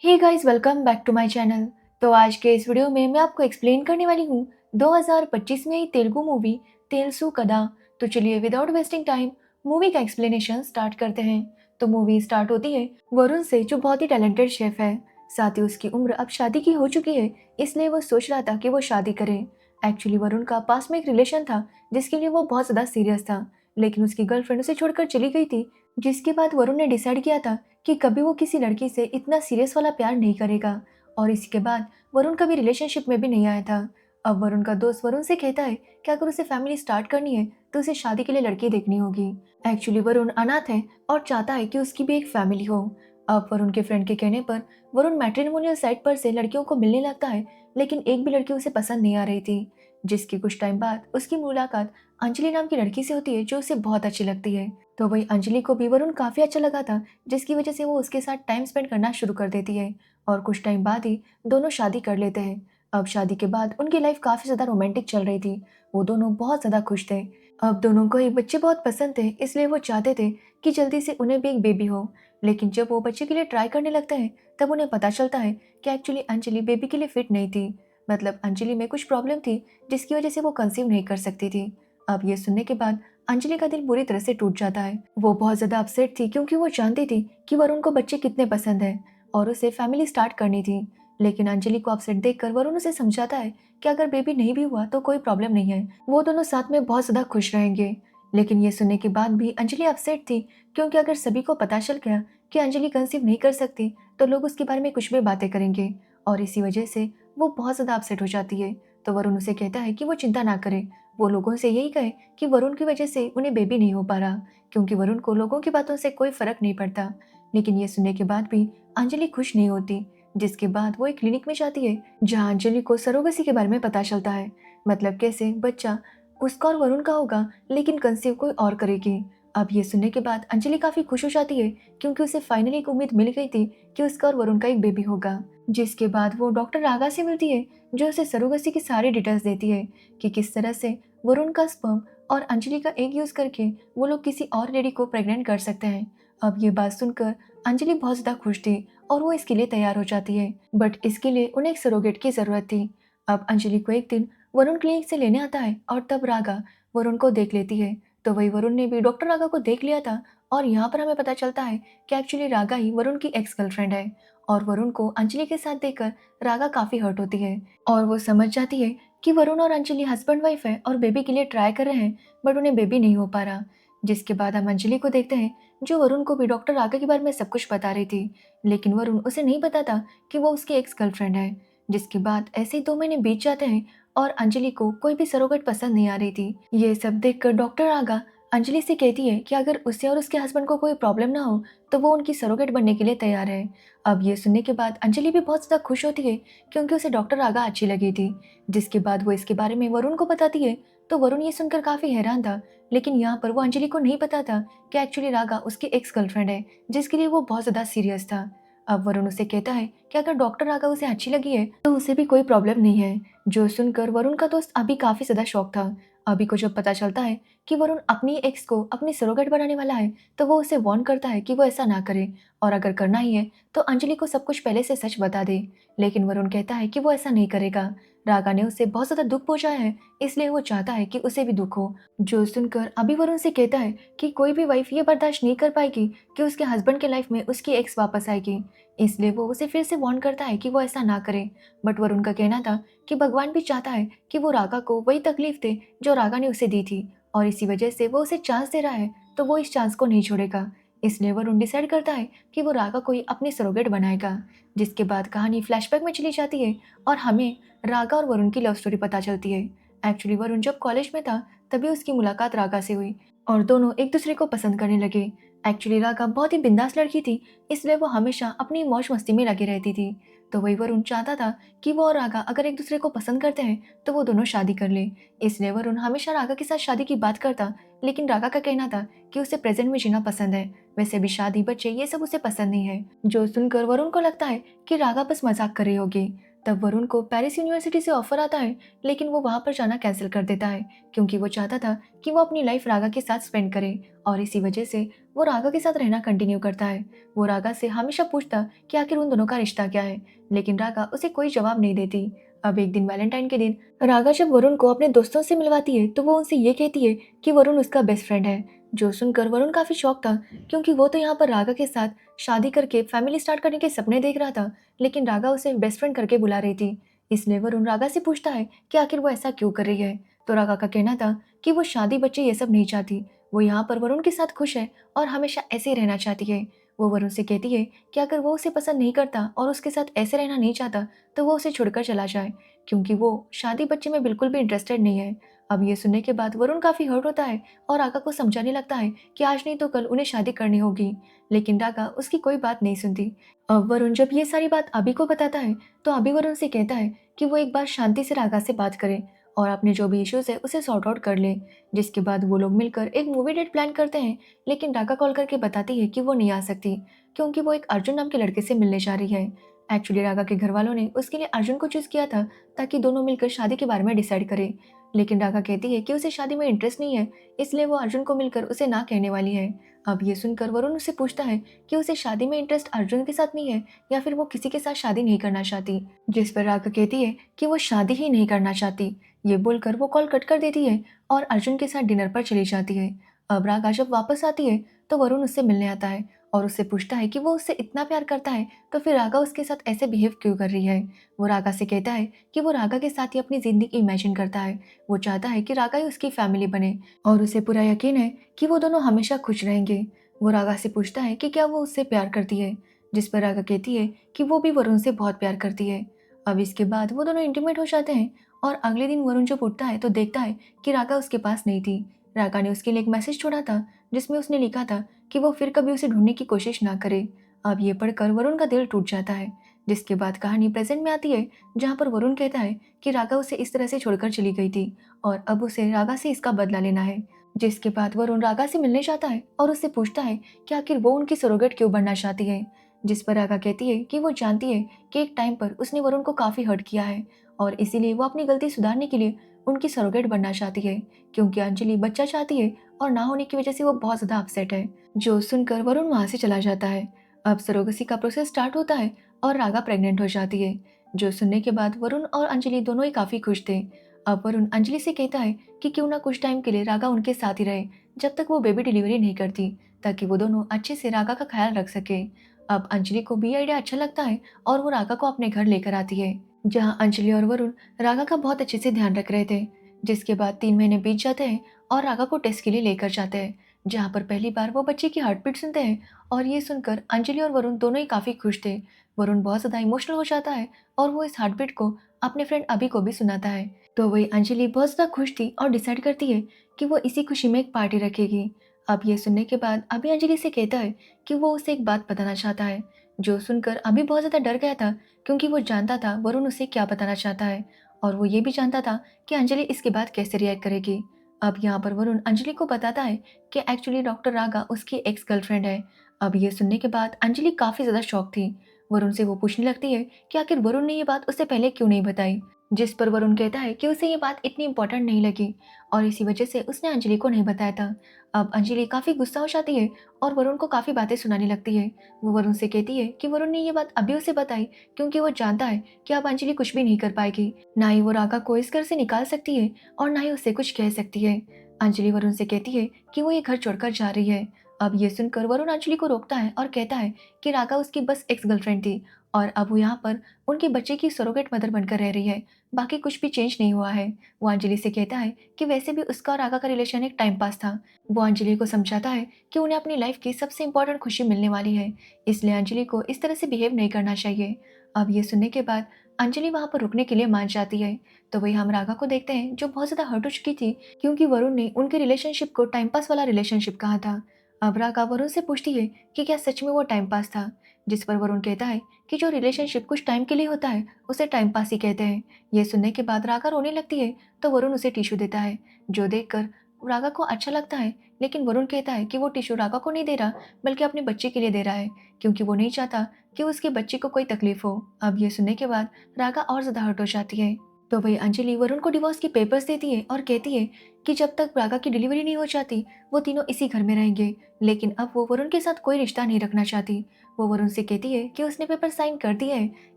Hey guys, welcome back to my channel. तो आज के इस वीडियो में मैं आपको एक्सप्लेन करने वाली हूँ 2025 में आई तेलुगु मूवी तेलसु कदा। तो चलिए विदाउट वेस्टिंग टाइम मूवी का एक्सप्लेनेशन स्टार्ट करते हैं। तो मूवी स्टार्ट होती है वरुण से, जो बहुत ही टैलेंटेड शेफ है। साथ ही उसकी उम्र अब शादी की हो चुकी है, इसलिए वो सोच रहा था कि वो शादी करे। एक्चुअली वरुण का पास में एक रिलेशन था जिसके लिए वो बहुत ज़्यादा सीरियस था, लेकिन उसकी गर्लफ्रेंड उसे छोड़कर चली गई थी। जिसके बाद वरुण ने डिसाइड किया था कि कभी वो किसी लड़की से इतना सीरियस वाला प्यार नहीं करेगा, और इसके बाद वरुण कभी रिलेशनशिप में भी नहीं आया था। अब वरुण का दोस्त वरुण से कहता है कि अगर उसे फैमिली स्टार्ट करनी है तो उसे शादी के लिए लड़की देखनी होगी। एक्चुअली वरुण अनाथ है और चाहता है कि उसकी भी एक फैमिली हो। अब वरुण के फ्रेंड के कहने पर वरुण मैट्रिमोनियल साइट पर से लड़कियों को मिलने लगता है, लेकिन एक भी लड़की उसे पसंद नहीं आ रही थी। जिसकी कुछ टाइम बाद उसकी मुलाकात अंजलि नाम की लड़की से होती है, जो उसे बहुत अच्छी लगती है। तो वही अंजलि को भी वरुण काफ़ी अच्छा लगा था, जिसकी वजह से वो उसके साथ टाइम स्पेंड करना शुरू कर देती है, और कुछ टाइम बाद ही दोनों शादी कर लेते हैं। अब शादी के बाद उनकी लाइफ काफ़ी ज़्यादा रोमांटिक चल रही थी। वो दोनों बहुत ज़्यादा खुश थे। अब दोनों को ही बच्चे बहुत पसंद थे, इसलिए वो चाहते थे कि जल्दी से उन्हें भी एक बेबी हो। लेकिन जब वो बच्चे के लिए ट्राई करने लगते हैं तब उन्हें पता चलता है कि एक्चुअली अंजलि बेबी के लिए फिट नहीं थी। मतलब अंजलि में कुछ प्रॉब्लम थी जिसकी वजह से वो कंसीव नहीं कर सकती थी। अब ये सुनने के बाद अंजलि का दिल बुरी तरह से टूट जाता है। वो बहुत ज़्यादा अपसेट थी, क्योंकि वो जानती थी कि वरुण को बच्चे कितने पसंद हैं और उसे फैमिली स्टार्ट करनी थी। लेकिन अंजलि को अपसेट देखकर वरुण उसे समझाता है कि अगर बेबी नहीं भी हुआ तो कोई प्रॉब्लम नहीं है, वो दोनों साथ में बहुत ज़्यादा खुश रहेंगे। लेकिन ये सुनने के बाद भी अंजलि अपसेट थी, क्योंकि अगर सभी को पता चल गया कि अंजलि कंसीव नहीं कर सकती तो लोग उसके बारे में कुछ भी बातें करेंगे, और इसी वजह से वो बहुत ज़्यादा अपसेट हो जाती है। तो वरुण उसे कहता है कि वो चिंता ना करे, वो लोगों से यही कहे कि वरुण की वजह से उन्हें बेबी नहीं हो पा रहा, क्योंकि वरुण को लोगों की बातों से कोई फर्क नहीं पड़ता। लेकिन ये सुनने के बाद भी अंजलि खुश नहीं होती। जिसके बाद वो एक क्लिनिक में जाती है, जहाँ अंजलि को सरोगेसी के बारे में पता चलता है। मतलब कैसे बच्चा उसका और वरुण का होगा, लेकिन कंसीव कोई और करेगी। अब ये सुनने के बाद अंजलि काफी खुश हो जाती है, क्योंकि उसे फाइनली एक उम्मीद मिल गई थी कि उसका और वरुण का एक बेबी होगा। जिसके बाद वो डॉक्टर रागा से मिलती है, जो उसे सरोगेसी की सारी डिटेल्स देती है कि किस तरह से वरुण का स्पर्म और अंजलि का एग यूज करके वो लोग किसी और लेडी को प्रेग्नेंट कर सकते हैं। अब ये बात सुनकर अंजलि बहुत ज्यादा खुश थी और वो इसके लिए तैयार हो जाती है, बट इसके लिए उन्हें एक सरोगेट की जरूरत थी। अब अंजलि को एक दिन वरुण क्लिनिक से लेने आता है, और तब रागा वरुण को देख लेती है। तो वही वरुण ने भी डॉक्टर रागा को देख लिया था, और यहाँ पर हमें पता चलता है कि एक्चुअली रागा ही वरुण की एक्स गर्लफ्रेंड है। और वरुण को अंजलि के साथ देखकर रागा काफी हर्ट होती है, और वो समझ जाती है कि वरुण और अंजलि हस्बैंड वाइफ है और बेबी के लिए ट्राई कर रहे हैं, बट उन्हें बेबी नहीं हो पा रहा। जिसके बाद हम अंजलि को देखते हैं, जो वरुण को भी डॉक्टर रागा के बारे में सब कुछ बता रही थी, लेकिन वरुण उसे नहीं बताता कि वो उसकी एक्स गर्लफ्रेंड है। जिसके बाद ऐसे ही 2 महीने बीत जाते हैं, और अंजलि को कोई भी सरोगेट पसंद नहीं आ रही थी। ये सब देखकर डॉक्टर आगा अंजलि से कहती है कि अगर उसे और उसके हस्बैंड को कोई प्रॉब्लम ना हो तो वो उनकी सरोगेट बनने के लिए तैयार है। अब ये सुनने के बाद अंजलि भी बहुत ज़्यादा खुश होती है, क्योंकि उसे डॉक्टर आगा अच्छी लगी थी। जिसके बाद वो इसके बारे में वरुण को बताती है, तो वरुण ये सुनकर काफ़ी हैरान था। लेकिन यहाँ पर वो अंजलि को नहीं पता था कि एक्चुअली रागा उसकी एक्स गर्लफ्रेंड है, जिसके लिए वो बहुत ज़्यादा सीरियस था। अब वरुण उसे कहता है कि अगर डॉक्टर रागा उसे अच्छी लगी है तो उसे भी कोई प्रॉब्लम नहीं है। जो सुनकर वरुण का दोस्त अभी काफ़ी ज़्यादा शॉक था। अभी को जब पता चलता है कि वरुण अपनी एक्स को अपनी सरोगेट बनाने वाला है, तो वो उसे वार्न करता है कि वो ऐसा ना करे, और अगर करना ही है तो अंजलि को सब कुछ पहले से सच बता दे। लेकिन वरुण कहता है कि वो ऐसा नहीं करेगा। रागा ने उसे बहुत ज़्यादा दुख पहुंचाया है, इसलिए वो चाहता है कि उसे भी दुख हो। जो सुनकर अभी वरुण से कहता है कि कोई भी वाइफ ये बर्दाश्त नहीं कर पाएगी कि उसके हस्बैंड के लाइफ में उसकी एक्स वापस आएगी, इसलिए वो उसे फिर से वार्न करता है कि वो ऐसा ना करे। बट वरुण का कहना था कि भगवान भी चाहता है कि वो रागा को वही तकलीफ दे जो रागा ने उसे दी थी, और इसी वजह से वो उसे चांस दे रहा है, तो वो इस चांस को नहीं छोड़ेगा। इसलिए वरुण डिसाइड करता है कि वो रागा को ही अपनी सरोगेट बनाएगा। जिसके बाद कहानी फ्लैशबैक में चली जाती है, और हमें रागा और वरुण की लव स्टोरी पता चलती है। एक्चुअली वरुण जब कॉलेज में था तभी उसकी मुलाकात रागा से हुई, और दोनों एक दूसरे को पसंद करने लगे। एक्चुअली रागा बहुत ही बिंदास लड़की थी, इसलिए वो हमेशा अपनी मौज मस्ती में लगी रहती थी। तो वही वरुण चाहता था कि वो और रागा अगर एक दूसरे को पसंद करते हैं तो वो दोनों शादी कर ले। इसलिए वरुण हमेशा रागा के साथ शादी की बात करता, लेकिन रागा का कहना था कि उसे प्रेजेंट में जीना पसंद है, वैसे भी शादी बच्चे ये सब उसे पसंद नहीं है। जो सुनकर वरुण को लगता है कि रागा बस मजाक कर रही होगी। तब वरुण को पेरिस यूनिवर्सिटी से ऑफर आता है, लेकिन वो वहाँ पर जाना कैंसिल कर देता है क्योंकि वो चाहता था कि वो अपनी लाइफ रागा के साथ स्पेंड करे और इसी वजह से वो रागा के साथ रहना कंटिन्यू करता है। वो रागा से हमेशा पूछता कि आखिर उन दोनों का रिश्ता क्या है, लेकिन रागा उसे कोई जवाब नहीं देती। अब एक दिन वैलेंटाइन के दिन रागा जब वरुण को अपने दोस्तों से मिलवाती है तो वो उनसे ये कहती है कि वरुण उसका बेस्ट फ्रेंड है। जो सुनकर वरुण काफी शॉक था क्योंकि वो तो यहाँ पर रागा के साथ शादी करके फैमिली स्टार्ट करने के सपने देख रहा था, लेकिन रागा उसे बेस्ट फ्रेंड करके बुला रही थी। इसलिए वरुण रागा से पूछता है कि आखिर वो ऐसा क्यों कर रही है। तो रागा का कहना था कि वो शादी बच्चे ये सब नहीं चाहती, वो यहाँ पर वरुण के साथ खुश है और हमेशा ऐसे ही रहना चाहती है। वो वरुण से कहती है कि अगर वो उसे पसंद नहीं करता और उसके साथ ऐसे रहना नहीं चाहता तो वो उसे छोड़कर चला जाए, क्योंकि वो शादी बच्चे में बिल्कुल भी इंटरेस्टेड नहीं है। अब ये सुनने के बाद वरुण काफी हर्ट होता है और रागा को समझाने लगता है कि आज नहीं तो कल उन्हें शादी करनी होगी, लेकिन रागा उसकी कोई बात नहीं सुनती। अब वरुण जब ये सारी बात अभी को बताता है तो अभी वरुण से कहता है कि वो एक बार शांति से रागा से बात करे और अपने जो भी इश्यूज है उसे सॉर्ट आउट कर ले। जिसके बाद वो लोग मिलकर एक मूवी डेट प्लान करते हैं, लेकिन रागा कॉल करके बताती है कि वो नहीं आ सकती क्योंकि वो एक अर्जुन नाम के लड़के से मिलने जा रही है। एक्चुअली रागा के घर वालों ने उसके लिए अर्जुन को चूज किया था ताकि दोनों मिलकर शादी के बारे में डिसाइड करें, लेकिन रागा कहती है कि उसे शादी में इंटरेस्ट नहीं है, इसलिए वो अर्जुन को मिलकर उसे ना कहने वाली है। अब ये सुनकर वरुण उससे पूछता है कि उसे शादी में इंटरेस्ट अर्जुन के साथ नहीं है या फिर वो किसी के साथ शादी नहीं करना चाहती, जिस पर रागा कहती है कि वो शादी ही नहीं करना चाहती। ये बोलकर वो कॉल कट कर देती है और अर्जुन के साथ डिनर पर चली जाती है। अब रागा जब वापस आती है तो वरुण उससे मिलने आता है और उससे पूछता है कि वो उससे इतना प्यार करता है तो फिर रागा उसके साथ ऐसे बिहेव क्यों कर रही है। वो रागा से कहता है कि वो रागा के साथ ही अपनी जिंदगी इमेजिन करता है, वो चाहता है कि रागा ही उसकी फैमिली बने और उसे पूरा यकीन है कि वो दोनों हमेशा खुश रहेंगे। वो रागा से पूछता है कि क्या वो उससे प्यार करती है, जिस पर रागा कहती है कि वो भी वरुण से बहुत प्यार करती है। अब इसके बाद वो दोनों इंटीमेट हो जाते हैं और अगले दिन वरुण जब उठता है तो देखता है कि रागा उसके पास नहीं थी। रागा ने उसके लिए एक मैसेज छोड़ा था जिसमें उसने लिखा था कि वो फिर कभी उसे ढूंढने की कोशिश ना करे। अब ये पढ़कर वरुण का दिल टूट जाता है। जिसके बाद कहानी प्रेजेंट में आती है जहाँ पर वरुण कहता है कि रागा उसे इस तरह से छोड़कर चली गई थी और अब उसे रागा से इसका बदला लेना है। जिसके बाद वरुण रागा से मिलने जाता है और उससे पूछता है कि आखिर वो उनकी सरोगेट क्यों बनना चाहती है, जिस पर रागा कहती है कि वो जानती है कि एक टाइम पर उसने वरुण को काफी हर्ट किया है और इसीलिए वो अपनी गलती सुधारने के लिए उनकी सरोगेट बनना चाहती है, क्योंकि अंजलि बच्चा चाहती है और ना होने की वजह से वो बहुत ज्यादा अपसेट है। जो सुनकर वरुण वहां से चला जाता है। अब सरोगसी का प्रोसेस स्टार्ट होता है और रागा प्रेग्नेंट हो जाती है। जो सुनने के बाद वरुण और अंजलि दोनों ही काफी खुश थे। अब वरुण अंजलि से कहता है कि क्यों ना कुछ टाइम के लिए रागा उनके साथ ही रहे जब तक वो बेबी डिलीवरी नहीं करती, ताकि वो दोनों अच्छे से रागा का ख्याल रख सके। अब अंजलि को भी आइडिया अच्छा लगता है और वो रागा को अपने घर लेकर आती है, जहाँ अंजलि और वरुण रागा का बहुत अच्छे से ध्यान रख रहे थे। जिसके बाद 3 महीने बीत जाते हैं और रागा को टेस्ट के लिए लेकर जाते हैं, जहाँ पर पहली बार वो बच्चे की हार्ट बीट सुनते हैं और ये सुनकर अंजलि और वरुण दोनों ही काफी खुश थे। वरुण बहुत ज्यादा इमोशनल हो जाता है और वो इस हार्ट बीट को अपने फ्रेंड अभी को भी सुनाता है। तो वही अंजलि बहुत ज्यादा खुश थी और डिसाइड करती है कि वो इसी खुशी में एक पार्टी रखेगी। अब ये सुनने के बाद अभी अंजलि से कहता है कि वो उसे एक बात बताना चाहता है। जो सुनकर अभी बहुत ज्यादा डर गया था क्योंकि वो जानता था वरुण उसे क्या बताना चाहता है और वो ये भी जानता था कि अंजलि इसके बाद कैसे रिएक्ट करेगी। अब यहाँ पर वरुण अंजलि को बताता है कि एक्चुअली डॉक्टर रागा उसकी एक्स गर्लफ्रेंड है। अब ये सुनने के बाद अंजलि काफी ज्यादा शॉक थी। वरुण से वो पूछने लगती है कि आखिर वरुण ने ये बात उसे पहले क्यों नहीं बताई, जिस पर वरुण कहता है कि उसे ये बात इतनी इंपॉर्टेंट नहीं लगी और इसी वजह से उसने अंजलि को नहीं बताया था। अब अंजलि काफी गुस्सा हो जाती है और वरुण को काफी बातें सुनाने लगती है। वो वरुण से कहती है कि वरुण ने ये बात अभी उसे बताई क्योंकि वो जानता है कि अब अंजलि कुछ भी नहीं कर पाएगी, ना ही वो रागा को इस घर से निकाल सकती है और ना ही उससे कुछ कह सकती है। अंजलि वरुण से कहती है कि वो ये घर छोड़कर जा रही है। अब ये सुनकर वरुण अंजलि को रोकता है और कहता है कि रागा उसकी बस एक्स गर्लफ्रेंड थी और अब वो यहाँ पर उनके बच्चे की सरोगेट मदर बनकर रह रही है, बाकी कुछ भी चेंज नहीं हुआ है। वो अंजलि से कहता है कि वैसे भी उसका और रागा का रिलेशन एक टाइम पास था। वो अंजलि को समझाता है कि उन्हें अपनी लाइफ की सबसे इंपॉर्टेंट खुशी मिलने वाली है, इसलिए अंजलि को इस तरह से बिहेव नहीं करना चाहिए। अब ये सुनने के बाद अंजलि वहां पर रुकने के लिए मान जाती है। तो वही हम रागा को देखते हैं जो बहुत ज्यादा हर्ट हो चुकी थी क्योंकि वरुण ने उनके रिलेशनशिप को टाइम पास वाला रिलेशनशिप कहा था। अब रागा वरुण से पूछती है कि क्या सच में वो टाइम पास था, जिस पर वरुण कहता है कि जो रिलेशनशिप कुछ टाइम के लिए होता है उसे टाइम पास ही कहते हैं। ये सुनने के बाद रागा रोने लगती है तो वरुण उसे टिश्यू देता है, जो देखकर रागा को अच्छा लगता है, लेकिन वरुण कहता है कि वो टिश्यू रागा को नहीं दे रहा बल्कि अपने बच्चे के लिए दे रहा है, क्योंकि वो नहीं चाहता कि उसके बच्चे को कोई तकलीफ हो। अब ये सुनने के बाद रागा और ज़्यादा हर्ट हो जाती है। तो वही अंजलि वरुण को डिवोर्स के पेपर्स देती है और कहती है कि जब तक रागा की डिलीवरी नहीं हो जाती वो तीनों इसी घर में रहेंगे। लेकिन अब वो वरुण के साथ कोई रिश्ता नहीं रखना चाहती। वो वरुण से कहती है कि उसने पेपर साइन कर दिया है,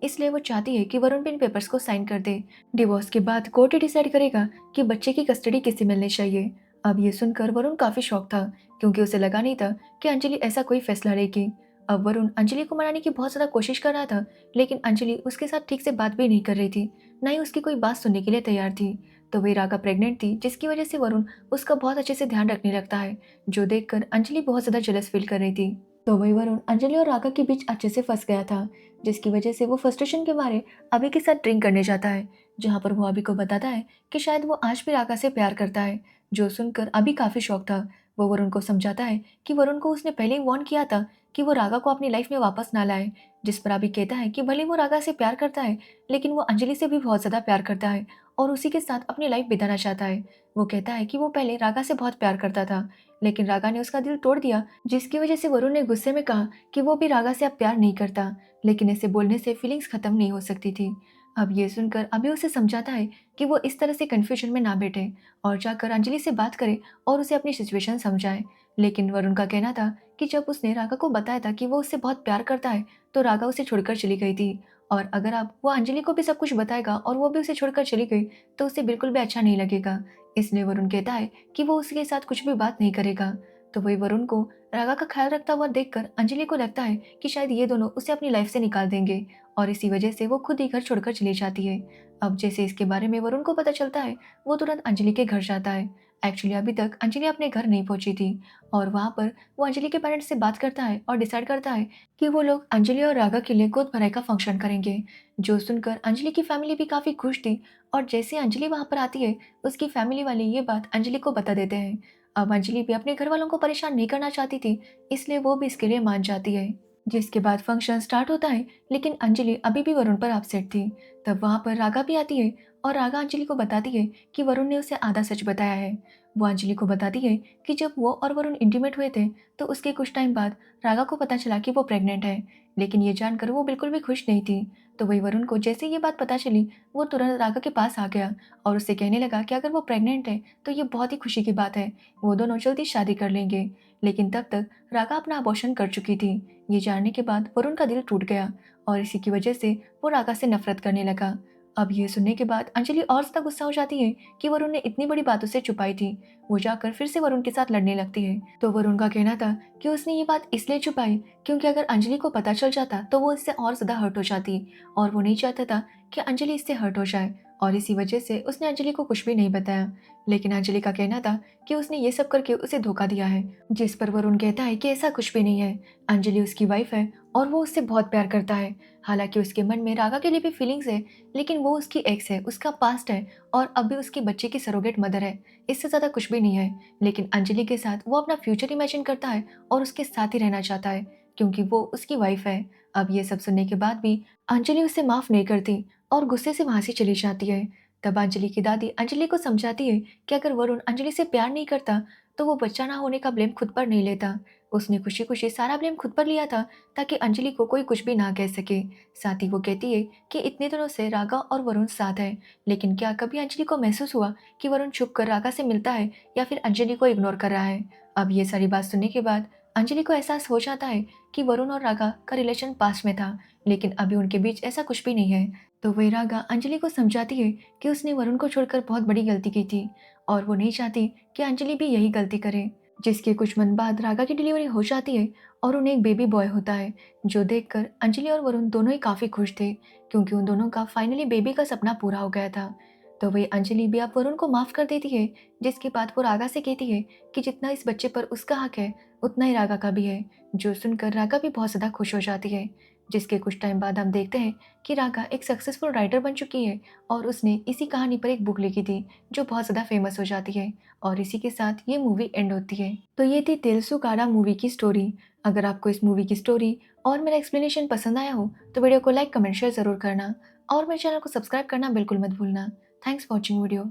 इसलिए वो चाहती है कि वरुण भी इन पेपर्स को साइन कर दे। डिवोर्स के बाद कोर्ट ही डिसाइड करेगा कि बच्चे की कस्टडी किसे मिलनी चाहिए। अब ये सुनकर वरुण काफी शॉक था, क्योंकि उसे लगा नहीं था कि अंजलि ऐसा कोई फैसला लेगी। अब वरुण अंजलि को मनाने की बहुत ज्यादा कोशिश कर रहा था, लेकिन अंजलि उसके साथ ठीक से बात भी नहीं कर रही थी, ना ही उसकी कोई बात सुनने के लिए तैयार थी। तो वही रागा प्रेग्नेंट थी, जिसकी वजह से वरुण उसका बहुत अच्छे से ध्यान रखने लगता है, जो देखकर अंजलि बहुत ज्यादा जेलस फील कर रही थी। तो वही वरुण अंजलि और रागा के बीच अच्छे से फंस गया था, जिसकी वजह से वो फ्रस्ट्रेशन के मारे अभी के साथ ड्रिंक करने जाता है, जहाँ पर वो अभी को बताता है कि शायद वो आज भी रागा से प्यार करता है। जो सुनकर अभी काफी शौक था। वो वरुण को समझाता है कि वरुण को उसने पहले ही वार्न किया था कि वो रागा को अपनी लाइफ में वापस ना लाए। जिस पर अभी कहता है कि भले वो रागा से प्यार करता है, लेकिन वो अंजलि से भी बहुत ज्यादा प्यार करता है और उसी के साथ अपनी लाइफ बिताना चाहता है। वो कहता है कि वो पहले रागा से बहुत प्यार करता था, लेकिन रागा ने उसका दिल तोड़ दिया, जिसकी वजह से वरुण ने गुस्से में कहा कि वो भी रागा से अब प्यार नहीं करता। लेकिन इसे बोलने से फीलिंग्स खत्म नहीं हो सकती थी। अब ये सुनकर अभी उसे समझाता है कि वो इस तरह से कंफ्यूजन में ना बैठे और जाकर अंजलि से बात करे और उसे अपनी सिचुएशन समझाए। लेकिन वरुण का कहना था कि जब उसने रागा को बताया था कि वो उससे बहुत प्यार करता है, तो रागा उसे छोड़कर चली गई थी। और अगर अब वो अंजलि को भी सब कुछ बताएगा और वो भी उसे छोड़कर चली गई, तो उसे बिल्कुल भी अच्छा नहीं लगेगा। इसलिए वरुण कहता है कि वो उसके साथ कुछ भी बात नहीं करेगा। तो वही वरुण को रागा का ख्याल रखता हुआ देखकर अंजलि को लगता है कि शायद ये दोनों उसे अपनी लाइफ से निकाल देंगे, और इसी वजह से वो खुद ही घर छोड़कर चली जाती है। अब जैसे इसके बारे में वरुण को पता चलता है, वो तुरंत अंजलि के घर जाता है। एक्चुअली अभी तक अंजलि अपने घर नहीं पहुंची थी, और वहां पर वो अंजलि के पेरेंट्स से बात करता है और डिसाइड करता है कि वो लोग अंजलि और रागा के लिए गोद भराई का फंक्शन करेंगे। जो सुनकर अंजलि की फैमिली भी काफी खुश थी, और जैसे अंजलि वहां पर आती है, उसकी फैमिली वाले ये बात अंजलि को बता देते हैं। अब अंजलि भी अपने घर वालों को परेशान नहीं करना चाहती थी, इसलिए वो भी इसके लिए मान जाती है। जिसके बाद फंक्शन स्टार्ट होता है, लेकिन अंजलि अभी भी वरुण पर अपसेट थी। तब वहां पर रागा भी आती है और रागा अंजलि को बताती है कि वरुण ने उसे आधा सच बताया है। वो अंजलि को बताती है कि जब वो और वरुण इंटीमेट हुए थे, तो उसके कुछ टाइम बाद रागा को पता चला कि वो प्रेग्नेंट है, लेकिन ये जानकर वो बिल्कुल भी खुश नहीं थी। तो वही वरुण को जैसे ये बात पता चली, वो तुरंत रागा के पास आ गया और उससे कहने लगा कि अगर वो प्रेग्नेंट है तो ये बहुत ही खुशी की बात है, वो दोनों जल्दी शादी कर लेंगे। लेकिन तब तक रागा अपना अबॉर्शन कर चुकी थी। ये जानने के बाद वरुण का दिल टूट गया, और इसी की वजह से वो रागा से नफरत करने लगा। अब ये सुनने के बाद अंजलि और ज्यादा गुस्सा हो जाती है कि वरुण ने इतनी बड़ी बात उसे छुपाई थी। वो जाकर फिर से वरुण के साथ लड़ने लगती है। तो वरुण का कहना था कि उसने ये बात इसलिए छुपाई क्योंकि अगर अंजलि को पता चल जाता तो वो इससे और ज्यादा हर्ट हो जाती, और वो नहीं चाहता था कि अंजलि इससे हर्ट हो जाए, और इसी वजह से उसने अंजलि को कुछ भी नहीं बताया। लेकिन अंजलि का कहना था कि उसने ये सब करके उसे धोखा दिया है, जिस पर वरुण कहता है कि ऐसा कुछ भी नहीं है। अंजलि उसकी वाइफ है और वो उससे बहुत प्यार करता है। हालांकि उसके मन में रागा के लिए भी फीलिंग्स है, लेकिन वो उसकी एक्स है, उसका पास्ट है, और अब भी उसके बच्चे की सरोगेट मदर है। इससे ज्यादा कुछ भी नहीं है। लेकिन अंजलि के साथ वो अपना फ्यूचर इमेजिन करता है और उसके साथ ही रहना चाहता है, क्योंकि वो उसकी वाइफ है। अब ये सब सुनने के बाद भी अंजलि उसे माफ नहीं करती और गुस्से से वहां से चली जाती है। तब अंजलि की दादी अंजलि को समझाती है कि अगर वरुण अंजलि से प्यार नहीं करता, तो वो बच्चा ना होने का ब्लेम खुद पर नहीं लेता। उसने खुशी खुशी सारा ब्लेम खुद पर लिया था, ताकि अंजलि को कोई कुछ भी ना कह सके। साथ ही वो कहती है कि इतने दिनों से रागा और वरुण साथ है, लेकिन क्या कभी अंजलि को महसूस हुआ कि वरुण छुप कर रागा से मिलता है या फिर अंजलि को इग्नोर कर रहा है। अब ये सारी बात सुनने के बाद अंजलि को एहसास हो जाता है कि वरुण और रागा का रिलेशन पास्ट में था, लेकिन अभी उनके बीच ऐसा कुछ भी नहीं है। तो वही रागा अंजलि को समझाती है कि उसने वरुण को छोड़कर बहुत बड़ी गलती की थी, और वो नहीं चाहती कि अंजलि भी यही गलती करे। जिसके कुछ मन बाद रागा की डिलीवरी हो जाती है और उन्हें एक बेबी बॉय होता है, जो देखकर अंजलि और वरुण दोनों ही काफी खुश थे, क्योंकि उन दोनों का फाइनली बेबी का सपना पूरा हो गया था। तो वही अंजलि भी अब वरुण को माफ कर देती है, जिसके बाद वो रागा से कहती है कि जितना इस बच्चे पर उसका हक है, उतना ही रागा का भी है। जो सुनकर रागा भी बहुत ज्यादा खुश हो जाती है। जिसके कुछ टाइम बाद हम देखते हैं कि रागा एक सक्सेसफुल राइटर बन चुकी है, और उसने इसी कहानी पर एक बुक लिखी थी, जो बहुत ज़्यादा फेमस हो जाती है, और इसी के साथ ये मूवी एंड होती है। तो ये थी तेलसुकाड़ा मूवी की स्टोरी। अगर आपको इस मूवी की स्टोरी और मेरा एक्सप्लेनेशन पसंद आया हो, तो वीडियो को लाइक कमेंट शेयर ज़रूर करना, और मेरे चैनल को सब्सक्राइब करना बिल्कुल मत भूलना। Thanks for watching video.